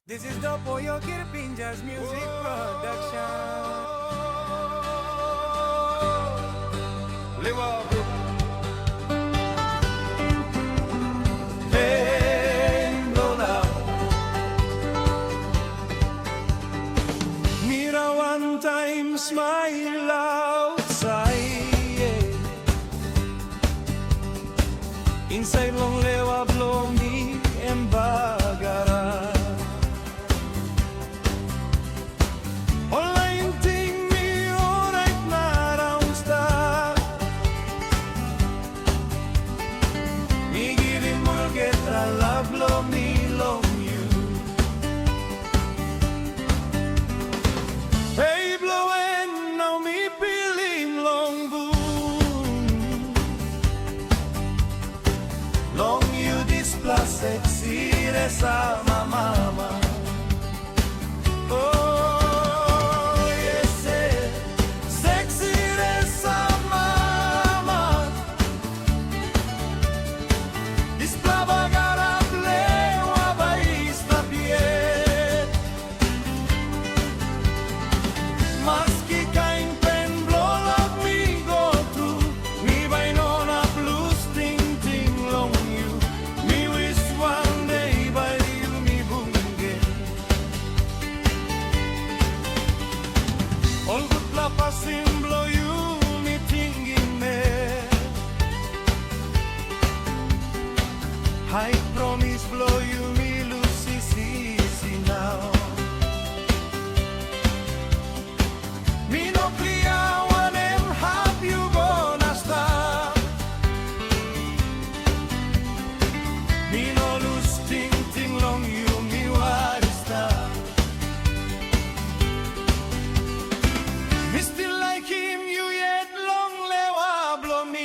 This is the Poyo Kirpinjas music production. Mira one time, smile outside, yeah. Inside long lewa blow me embagara. Online ting me alright na sta. Me give him more get a love blow me long you. Hey blowing now me feeling long boom. Long you this plus sexy Resa mama. Oh yes, sexy Resa mama. This plava lewa vais na piel. Maski kain pen blow love me go through. Me by nona blues ting ting long you. Me wish one day by you me bunge. All good la passing blow you me thinking me. I promise blow you me Lucy see now. Me no clear one em have you gonna stop. Me no lose ting long you me worry stop. Me still like him you yet long lewa blow me.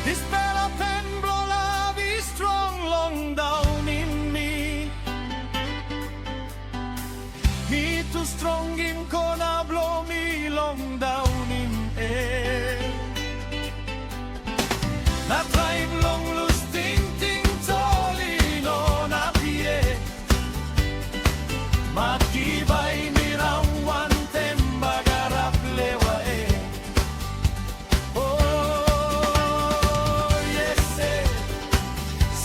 This fella pen blow love is strong long down in me. Me too strong him gonna blow me long down in air. Na drive long loose ting tolly no na pie. Matibay mi rang one tembagarap lewa eh.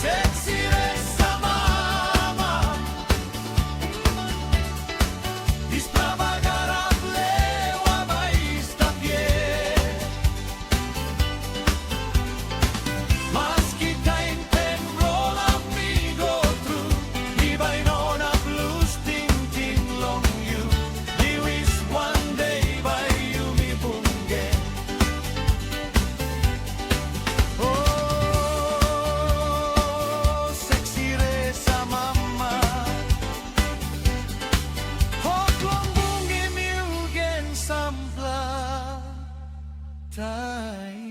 Sexy Resa mama. This plavagarap lewa vais na piel. Maski kain pen roll up me go through. Di by nona blues ting long you. Di wish one day by you me bunge. Sexy Resa mama. Hot long bungi milgen sampla. Tai.